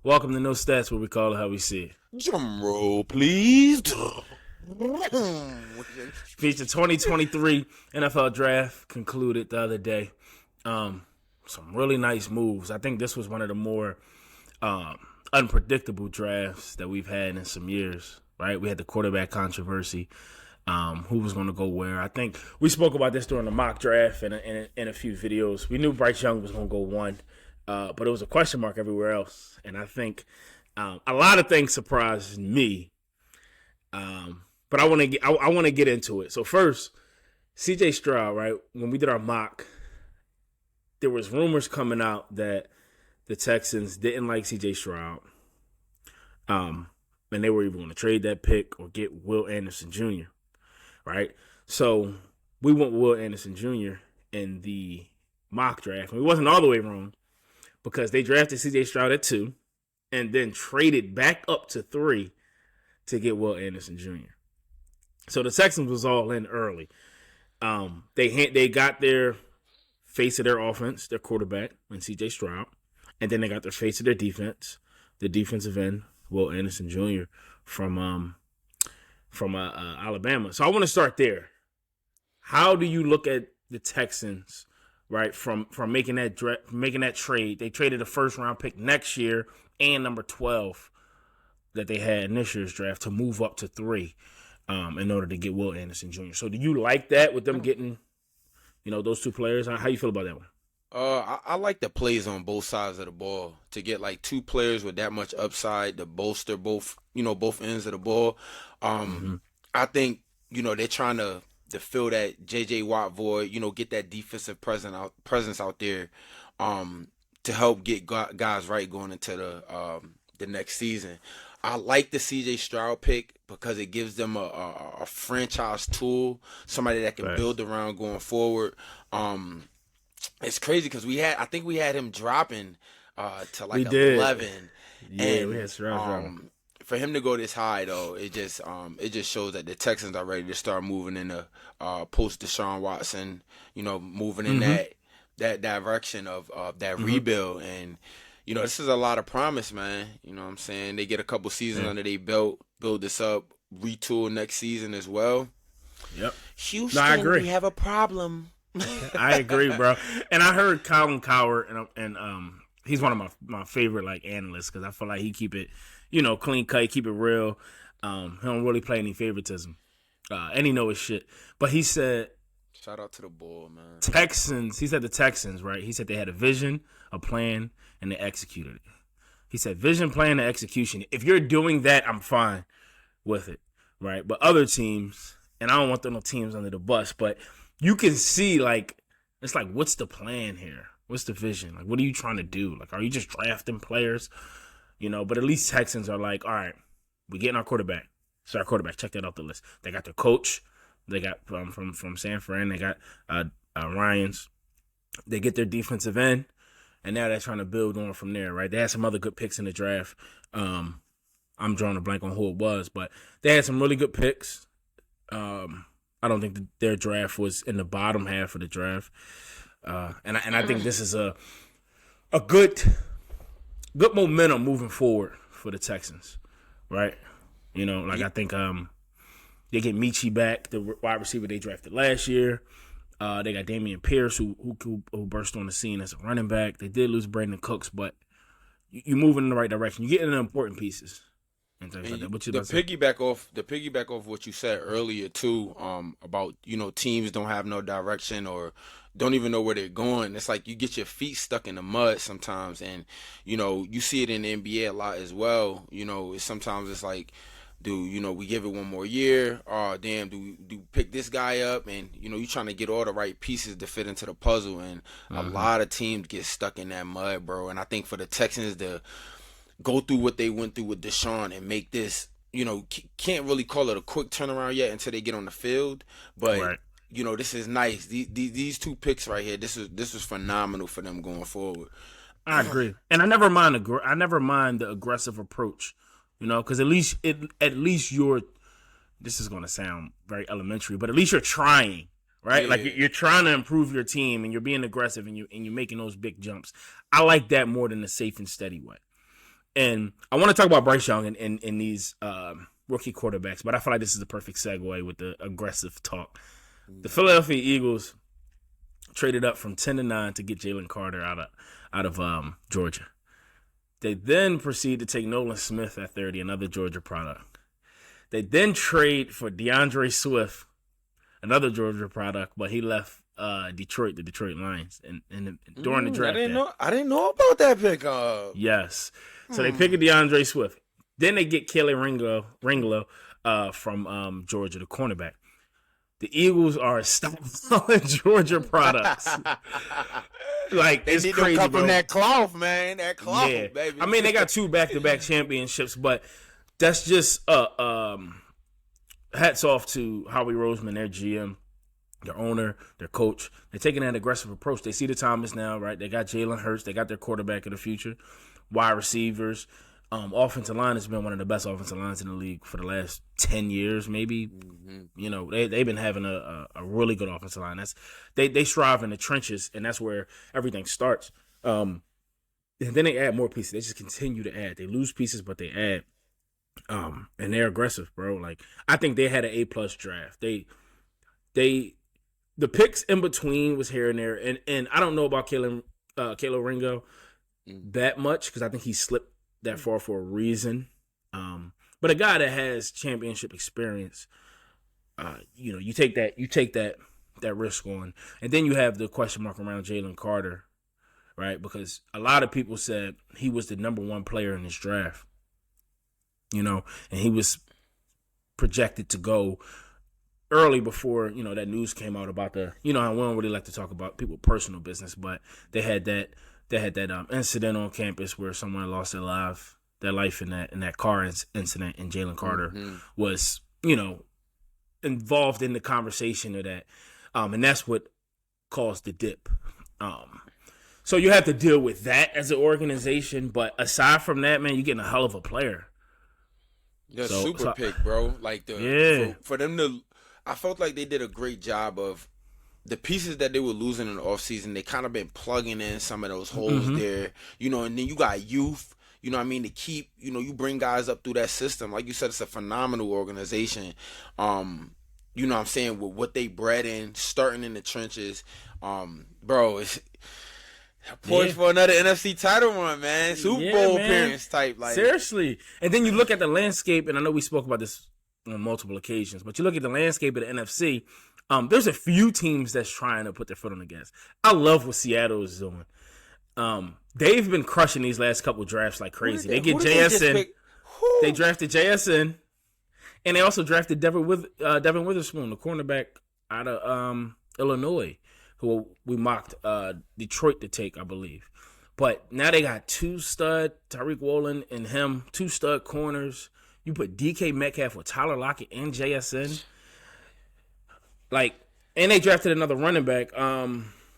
Welcome to No Stats, where we call it how we see it. Drum roll, please. Feature 2023 NFL Draft concluded the other day. Some really nice moves. I think this was one of the more unpredictable drafts that we've had in some years, right? We had the quarterback controversy. Who was going to go where? I think we spoke about this during the mock draft and in a few videos. We knew Bryce Young was going to go one, but it was a question mark everywhere else. And I think a lot of things surprised me. But I want to get into it. So first, C.J. Stroud, right? When we did our mock, there was rumors coming out that the Texans didn't like C.J. Stroud, and they were either going to trade that pick or get Will Anderson Jr., right? So we went Will Anderson Jr. in the mock draft. And we wasn't all the way wrong because they drafted C.J. Stroud at 2 and then traded back up to 3 to get Will Anderson Jr. So the Texans was all in early. They got their face of their offense, their quarterback, and C.J. Stroud, and then they got their face of their defense, the defensive end, Will Anderson Jr. from Alabama. So I want to start there. How do you look at the Texans, right? From making that trade, they traded a first round pick next year and number 12 that they had in this year's draft to move up to 3. In order to get Will Anderson Jr. So do you like that with them getting, those two players? How you feel about that one? I like the plays on both sides of the ball to get like 2 players with that much upside to bolster both ends of the ball. I think they're trying to fill that J.J. Watt void. Get that defensive presence out there, to help get guys right going into the next season. I like the C.J. Stroud pick because it gives them a franchise tool, somebody that can build around going forward. It's crazy because I think we had him dropping to like 11. Yeah, and, we had Stroud dropping. For him to go this high though, it just shows that the Texans are ready to start moving in the post Deshaun Watson, moving in that direction of that rebuild. And this is a lot of promise, man. You know what I'm saying? They get a couple seasons under their belt, build this up, retool next season as well. Yep. Houston, I agree. We have a problem. I agree, bro. And I heard Colin Cowherd, and he's one of my favorite analysts because I feel like he keep it, clean cut, keep it real. He don't really play any favoritism, and he know his shit. But he said, shout out to the bull, man. Texans. He said the Texans, right? He said they had a vision, a plan, and they executed it. He said vision, plan, and execution. If you're doing that, I'm fine with it, right? But other teams, and I don't want no teams under the bus, but you can see it's like, what's the plan here? What's the vision? What are you trying to do? Are you just drafting players? But at least Texans are like, all right, we're getting our quarterback. So our quarterback, check that off the list. They got their coach. They got from San Fran. They got Ryans. They get their defensive end, and now they're trying to build on from there, right? They had some other good picks in the draft. I'm drawing a blank on who it was, but they had some really good picks. I don't think their draft was in the bottom half of the draft, and I think this is a good momentum moving forward for the Texans, right? I think they get Michi back, the wide receiver they drafted last year. They got Damian Pierce, who burst on the scene as a running back. They did lose Brandon Cooks, but you're moving in the right direction. You're getting the important pieces. And things like that. What you piggyback off what you said earlier too, about teams don't have no direction or don't even know where they're going. It's like you get your feet stuck in the mud sometimes, and you see it in the NBA a lot as well. Sometimes it's like, we give it one more year? Oh, damn, do we pick this guy up? And, you're trying to get all the right pieces to fit into the puzzle. And a lot of teams get stuck in that mud, bro. And I think for the Texans to go through what they went through with Deshaun and make this, can't really call it a quick turnaround yet until they get on the field. But, this is nice. These 2 picks right here, this was phenomenal for them going forward. I agree. And I never mind the aggressive approach. Because at least you're. This is going to sound very elementary, but at least you're trying, right? Yeah. You're trying to improve your team, and you're being aggressive, and you're making those big jumps. I like that more than the safe and steady way. And I want to talk about Bryce Young and these rookie quarterbacks, but I feel like this is the perfect segue with the aggressive talk. The Philadelphia Eagles traded up from 10-9 to get Jalen Carter out of Georgia. They then proceed to take Nolan Smith at 30, another Georgia product. They then trade for DeAndre Swift, another Georgia product, but he left Detroit, the Detroit Lions, and during the draft. I didn't know about that pickup. Yes. So they pick a DeAndre Swift. Then they get Kelly Ringler from Georgia, the cornerback. The Eagles are stockpiling Georgia products. Like, they it's need crazy, to come bro. from that cloth, man. That cloth, Yeah. baby. I mean, they got 2 back-to-back championships, but that's just hats off to Howie Roseman, their GM, their owner, their coach. They're taking that aggressive approach. They see the time is now, right? They got Jalen Hurts. They got their quarterback of the future, wide receivers. Offensive line has been one of the best offensive lines in the league for the last 10 years, maybe. Mm-hmm. You know, they've been having a really good offensive line. They strive in the trenches, and that's where everything starts. And then they add more pieces. They just continue to add. They lose pieces, but they add. And they're aggressive, bro. Like, I think they had an A+ draft. The picks in between was here and there, and I don't know about Kalo Ringo that much because I think he slipped that far for a reason. But a guy that has championship experience, you take that risk on, and then you have the question mark around Jalen Carter, right? Because a lot of people said he was the number 1 player in this draft, and he was projected to go early before, that news came out about I don't really like to talk about people's personal business, but they had that incident on campus where someone lost their life in that car incident, and Jalen Carter was, involved in the conversation of that. And that's what caused the dip. So you have to deal with that as an organization, but aside from that, man, you're getting a hell of a player. The super pick, bro. Like for them to, I felt like they did a great job of the pieces that they were losing in the offseason. They kind of been plugging in some of those holes there, and then you got youth, to keep, you bring guys up through that system. Like you said, it's a phenomenal organization. With what they bred in, starting in the trenches. Bro, it's poised for another NFC title run, man. Super Bowl appearance type. Like, seriously. And then you look at the landscape, and I know we spoke about this on multiple occasions, but you look at the landscape of the NFC, there's a few teams that's trying to put their foot on the gas. I love what Seattle is doing. They've been crushing these last couple drafts like crazy. They get JSN. They drafted JSN, and they also drafted Devin Witherspoon, the cornerback out of Illinois, who we mocked Detroit to take, I believe. But now they got 2 stud, Tariq Woolen and him, 2 stud corners. You put DK Metcalf with Tyler Lockett and JSN. Like, and they drafted another running back.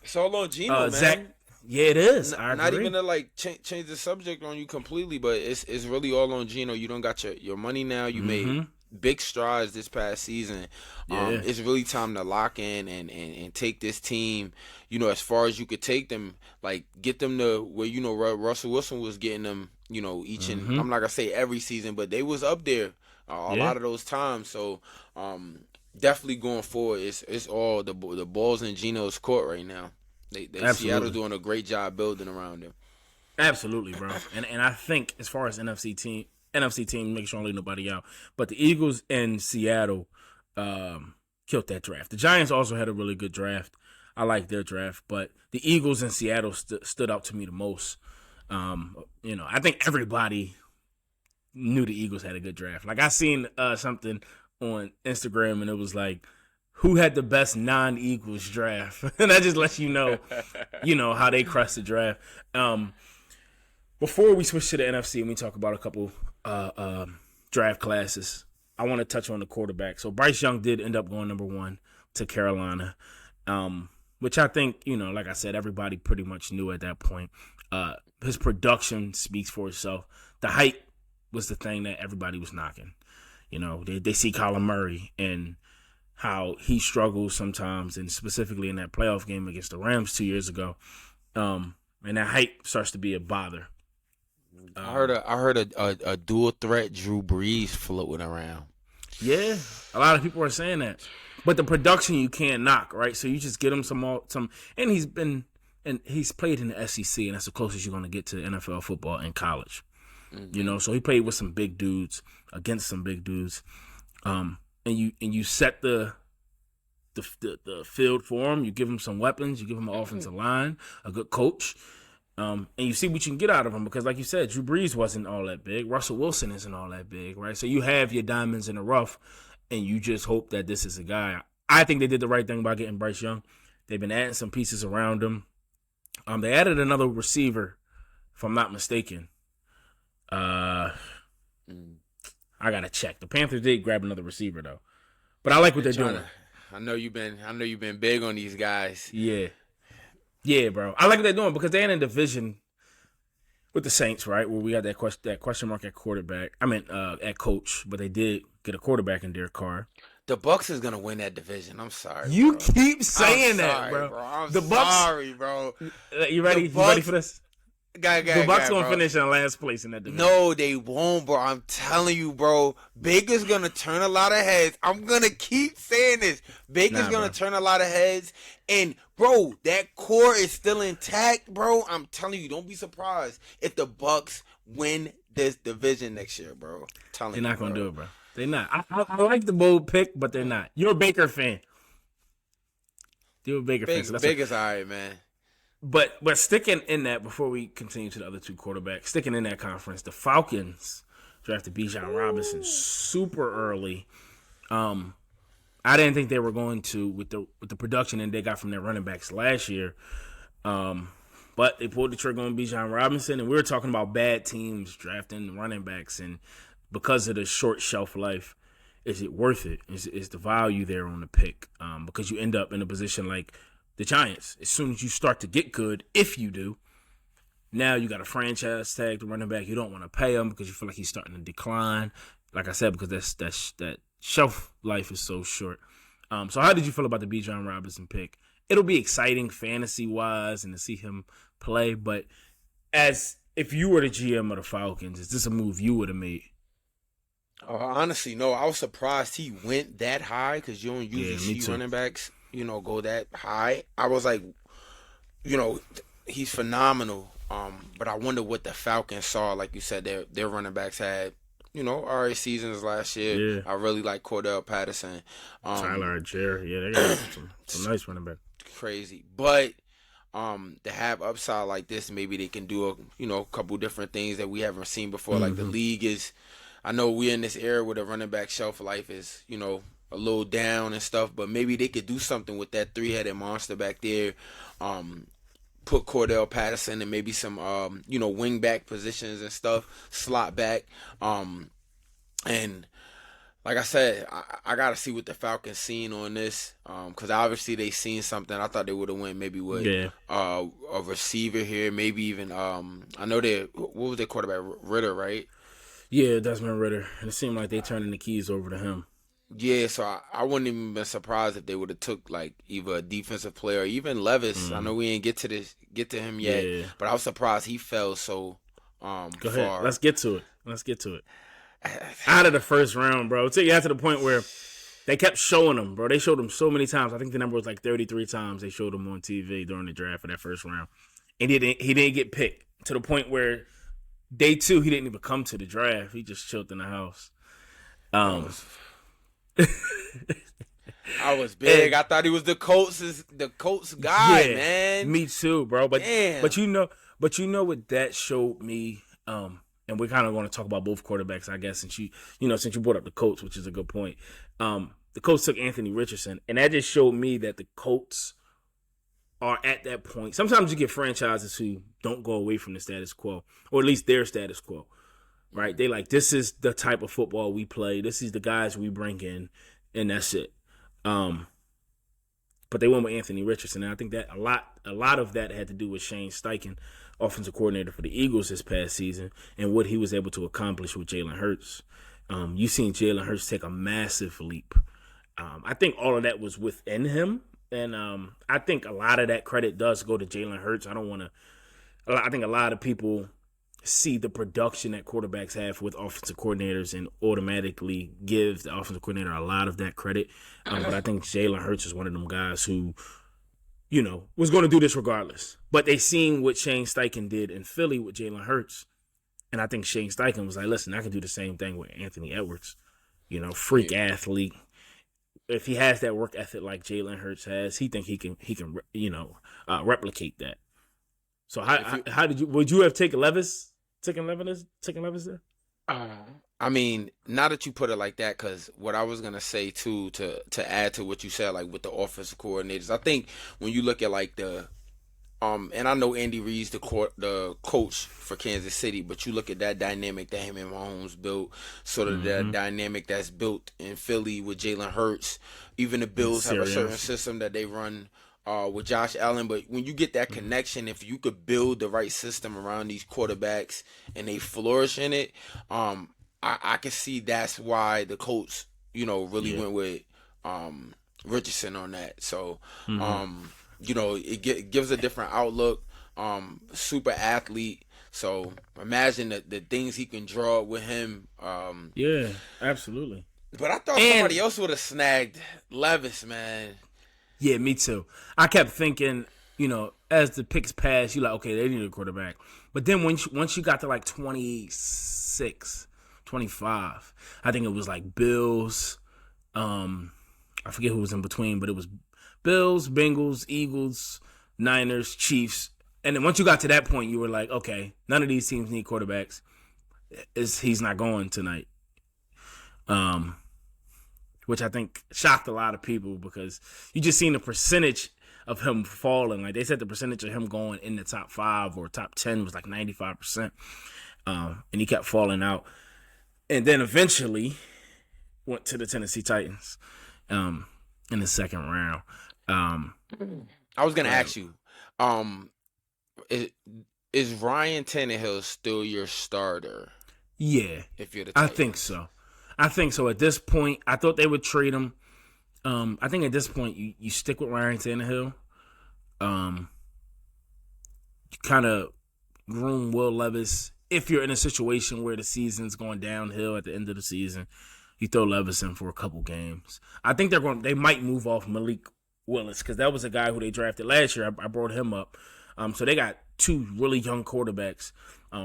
It's all on Geno, man. Zach. Yeah, it is. Not even to change the subject on you completely, but it's really all on Geno. You don't got your money now. You made big strides this past season. It's really time to lock in and take this team, as far as you could take them. Like, get them to where Russell Wilson was getting them. Each and I'm not gonna say every season, but they was up there a lot of those times. So definitely going forward, it's all the ball's in Geno's court right now. Seattle doing a great job building around him. Absolutely, bro. And I think as far as NFC team, make sure I don't leave nobody out. But the Eagles and Seattle killed that draft. The Giants also had a really good draft. I like their draft, but the Eagles and Seattle stood out to me the most. I think everybody knew the Eagles had a good draft. Like, I seen something on Instagram, and it was like, who had the best non-Eagles draft? And that just lets you know, how they crushed the draft. Before we switch to the NFC and we talk about a couple draft classes, I want to touch on the quarterback. So Bryce Young did end up going number 1 to Carolina, which I think, like I said, everybody pretty much knew at that point. His production speaks for itself. The height was the thing that everybody was knocking. They see Kyler Murray and how he struggles sometimes, and specifically in that playoff game against the Rams 2 years ago. And that height starts to be a bother. I heard a dual threat Drew Brees floating around. Yeah, a lot of people are saying that, but the production you can't knock, right? So you just get him some, and he's played in the SEC, and that's the closest you're going to get to NFL football in college. Mm-hmm. So he played with some big dudes against some big dudes, and you set the field for him. You give him some weapons. You give him an offensive line, a good coach. And you see what you can get out of him because, like you said, Drew Brees wasn't all that big. Russell Wilson isn't all that big, right? So you have your diamonds in the rough, and you just hope that this is a guy. I think they did the right thing by getting Bryce Young. They've been adding some pieces around him. They added another receiver, if I'm not mistaken. I gotta check. The Panthers did grab another receiver though, but I like what they're doing. I know you've been big on these guys. Yeah, bro. I like what they're doing because they're in a division with the Saints, right? Where we got that question mark at quarterback. I mean, at coach, but they did get a quarterback in Derek Carr. The Bucks is gonna win that division. I'm sorry. You bro. keep saying I'm that, sorry, bro. I'm The Bucks. Sorry, bro. You ready? You ready for this? The Bucks gonna bro. finish in last place in that division. No, they won't, bro. I'm telling you, bro. Baker's gonna turn a lot of heads. I'm gonna keep saying this. Baker's gonna turn a lot of heads. And, bro, that core is still intact, bro. I'm telling you, don't be surprised if the Bucks win this division next year, bro. They're not gonna do it, bro. They're not. I like the bold pick, but they're not. You're a Baker fan. You're a Baker fan. So Baker's all right, man. But sticking in that, before we continue to the other two quarterbacks, sticking in that conference, the Falcons drafted Bijan Robinson super early. I didn't think they were going to with the production that they got from their running backs last year. But they pulled the trigger on Bijan Robinson, and we were talking about bad teams drafting running backs, and because of the short shelf life, is it worth it? Is the value there on the pick? Because you end up in a position like the Giants. As soon as you start to get good, if you do, now you got a franchise tag to running back. You don't want to pay him because you feel like he's starting to decline. Like I said, because that shelf life is so short. So how did you feel about the Bijan Robinson pick? It'll be exciting fantasy-wise and to see him play, but as if you were the GM of the Falcons, is this a move you would have made? Honestly, no. I was surprised he went that high because you don't usually see running backs, go that high. I was like, he's phenomenal. But I wonder what the Falcons saw. Like you said, their running backs had, all right seasons last year. Yeah. I really like Cordell Patterson. Tyler Jarrett. Yeah, they got some nice running back. Crazy. But to have upside like this, maybe they can do a couple different things that we haven't seen before. Like the league is, I know we're in this era where the running back shelf life is, a little down and stuff, but maybe they could do something with that three-headed monster back there. Put Cordell Patterson and maybe some, wing back positions and stuff, slot back. And like I said, I got to see what the Falcons seen on this because obviously they seen something. I thought they would have went maybe with a receiver here, maybe even I know what was their quarterback, Ritter, right? Yeah, Desmond Ritter. And it seemed like they turning the keys over to him. Yeah, so I wouldn't even been surprised if they would have took like either a defensive player or even Levis. I know we didn't get to him yet, but I was surprised he fell so Go ahead. Let's get to it. Out of the first round, bro. Until you got to the point where they kept showing him, bro. They showed him so many times. I think the number was like 33 times they showed him on TV during the draft for that first round. And he didn't get picked to the point where day 2 he didn't even come to the draft. He just chilled in the house. I was big. I thought he was the Colts guy, man. Me too, bro. But you know what that showed me. And we're kind of going to talk about both quarterbacks, I guess, since you brought up the Colts, which is a good point. The Colts took Anthony Richardson, and that just showed me that the Colts are at that point. Sometimes you get franchises who don't go away from the status quo, or at least their status quo, right? They like, this is the type of football we play. This is the guys we bring in, and that's it. But they went with Anthony Richardson, and I think that a lot of that had to do with Shane Steichen, offensive coordinator for the Eagles this past season, and what he was able to accomplish with Jalen Hurts. You've seen Jalen Hurts take a massive leap. I think all of that was within him, and I think a lot of that credit does go to Jalen Hurts. I think a lot of people see the production that quarterbacks have with offensive coordinators and automatically give the offensive coordinator a lot of that credit. But I think Jalen Hurts is one of them guys who, was going to do this regardless. But they seen what Shane Steichen did in Philly with Jalen Hurts. And I think Shane Steichen was like, listen, I can do the same thing with Anthony Edwards. Freak athlete. If he has that work ethic like Jalen Hurts has, he can replicate that. So how would you have taken Levis? Taking Levis there? I mean, now that you put it like that, because what I was gonna say too, to add to what you said, like with the offensive coordinators, I think when you look at like the, and I know Andy Reid's the coach for Kansas City, but you look at that dynamic that him and Mahomes built, sort of the dynamic that's built in Philly with Jalen Hurts. Even the Bills have a certain system that they run with Josh Allen, but when you get that connection, if you could build the right system around these quarterbacks and they flourish in it, I can see that's why the Colts, really went with Richardson on that. So, it gives a different outlook. Super athlete. So imagine the things he can draw with him. Yeah, absolutely. But I thought somebody else would have snagged Levis, man. Yeah, me too. I kept thinking, as the picks passed, you're like, okay, they need a quarterback. But then once you got to like 26, 25, I think it was like Bills. I forget who was in between, but it was Bills, Bengals, Eagles, Niners, Chiefs. And then once you got to that point, you were like, okay, none of these teams need quarterbacks. He's not going tonight. Which I think shocked a lot of people because you just seen the percentage of him falling. Like they said the percentage of him going in the top 5 or top 10 was like 95%. And he kept falling out. And then eventually went to the Tennessee Titans in the second round. I was going to ask you, is Ryan Tannehill still your starter? Yeah. If you're the Titans? I think so. At this point, I thought they would trade him. I think at this point, you stick with Ryan Tannehill. You kind of groom Will Levis. If you're in a situation where the season's going downhill at the end of the season, you throw Levis in for a couple games. I think they might move off Malik Willis because that was a guy who they drafted last year. I brought him up. So they got 2 really young quarterbacks,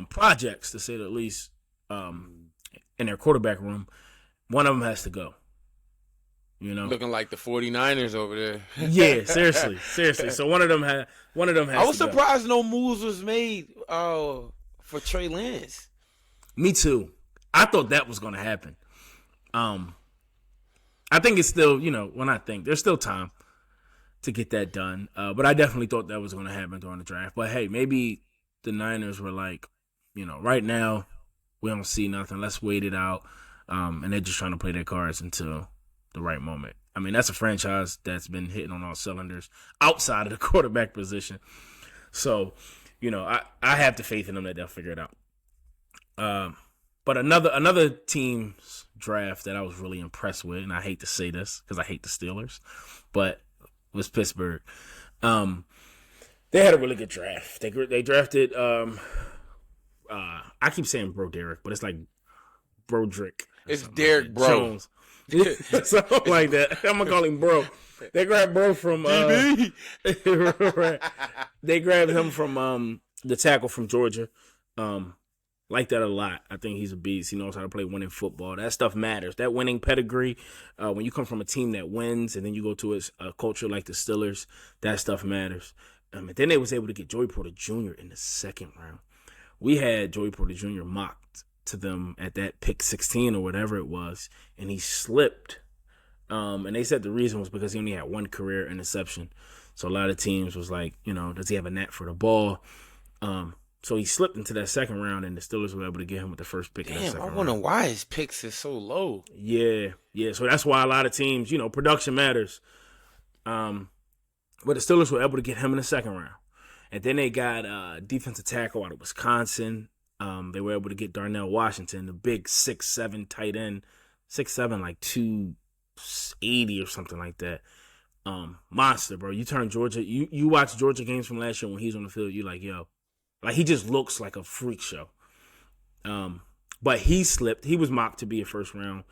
projects to say the least, in their quarterback room. One of them has to go. Looking like the 49ers over there. Yeah, seriously. So one of them has I was surprised no moves was made for Trey Lance. Me too. I thought that was going to happen. I think it's still, there's still time to get that done. But I definitely thought that was going to happen during the draft. But hey, maybe the Niners were like, right now we don't see nothing. Let's wait it out. And they're just trying to play their cards until the right moment. I mean, that's a franchise that's been hitting on all cylinders outside of the quarterback position. So, I have the faith in them that they'll figure it out. But another team's draft that I was really impressed with, and I hate to say this because I hate the Steelers, but was Pittsburgh. They had a really good draft. They drafted I keep saying Bro Derek, but it's like Broderick. It's Derek Bro. Jones. Something like that. I'm gonna call him Bro. They grabbed Bro from right. They grabbed him from the tackle from Georgia. Like that a lot. I think he's a beast. He knows how to play winning football. That stuff matters. That winning pedigree, when you come from a team that wins and then you go to a culture like the Steelers, that stuff matters. And then they was able to get Joey Porter Jr. in the second round. We had Joey Porter Jr. mocked to them at that pick 16 or whatever it was, and he slipped. And they said the reason was because he only had 1 career interception. So a lot of teams was like, does he have a knack for the ball? So he slipped into that second round, and the Steelers were able to get him with the first pick in that second round. I wonder why his picks is so low. Yeah. So that's why a lot of teams, production matters. But the Steelers were able to get him in the second round. And then they got defensive tackle out of Wisconsin. They were able to get Darnell Washington, the big 6'7" tight end, 6'7", like 280 or something like that. Monster, bro. You turn Georgia, you watch Georgia games from last year when he's on the field, you're like, yo. Like, he just looks like a freak show. But he slipped. He was mocked to be a first round,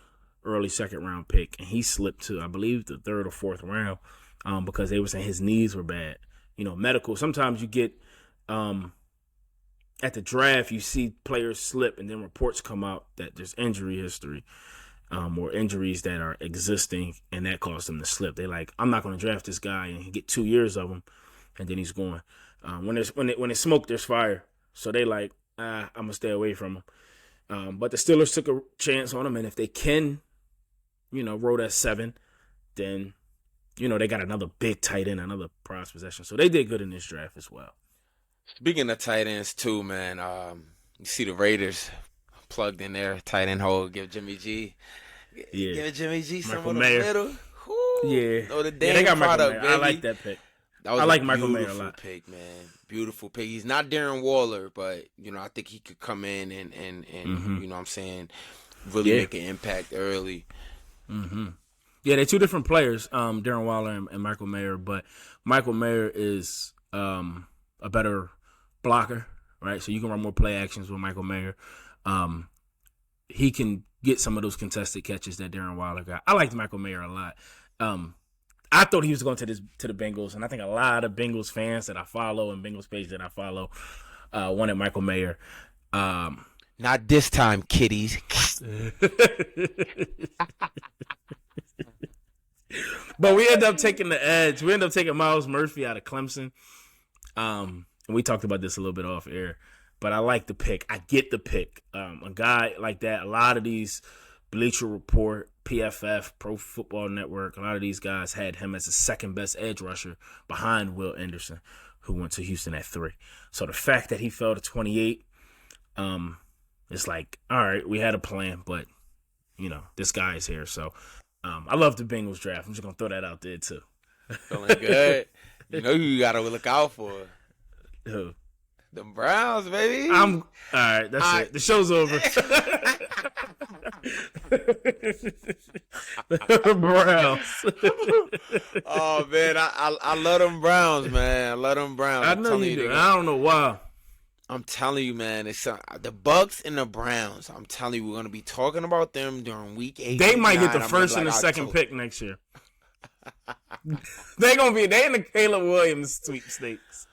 early second round pick, and he slipped to, I believe, the third or fourth round because they were saying his knees were bad. Medical. Sometimes you get at the draft, you see players slip, and then reports come out that there's injury history or injuries that are existing, and that caused them to slip. They're like, I'm not going to draft this guy and get 2 years of him, and then he's going. When it's smoke, there's fire. So they like, I'm going to stay away from him. But the Steelers took a chance on him, and if they can, roll that 7, then, they got another big tight end, another prize possession. So they did good in this draft as well. Speaking of tight ends too, man, you see the Raiders plugged in there, tight end hole, give Jimmy G. Yeah. Give Jimmy G some Michael of the Mayer. middle. Yeah. Oh, the Yeah, damn they got product, Michael Mayer. baby. I like that pick. That was I like a Michael Mayer a beautiful lot. pick, man. Beautiful pick. He's not Darren Waller, but I think he could come in and Mm-hmm. you know what I'm saying, really make an impact early. Mm-hmm. Yeah, they're two different players, Darren Waller and Michael Mayer, but Michael Mayer is a better blocker, right? So you can run more play actions with Michael Mayer. He can get some of those contested catches that Darren Waller got. I liked Michael Mayer a lot. I thought he was going to the Bengals, and I think a lot of Bengals fans that I follow and Bengals page that I follow wanted Michael Mayer. Not this time, kiddies. But we end up taking the edge. We end up taking Myles Murphy out of Clemson. And we talked about this a little bit off air, but I like the pick. I get the pick. A guy like that, a lot of these Bleacher Report, PFF, Pro Football Network, a lot of these guys had him as the second best edge rusher behind Will Anderson, who went to Houston at 3. So the fact that he fell to 28, it's like, all right, we had a plan, but, this guy is here. So I love the Bengals draft. I'm just going to throw that out there, too. Feeling good. You know who you got to look out for. Who? The Browns, baby. All right, that's it. The show's over. The Browns. Oh, man, I love them Browns, man. I love them Browns. I know you do. I don't know why. I'm telling you, man, it's the Bucks and the Browns. I'm telling you, we're gonna be talking about them during week 8. They might get the first and the second pick next year. They in the Caleb Williams sweepstakes.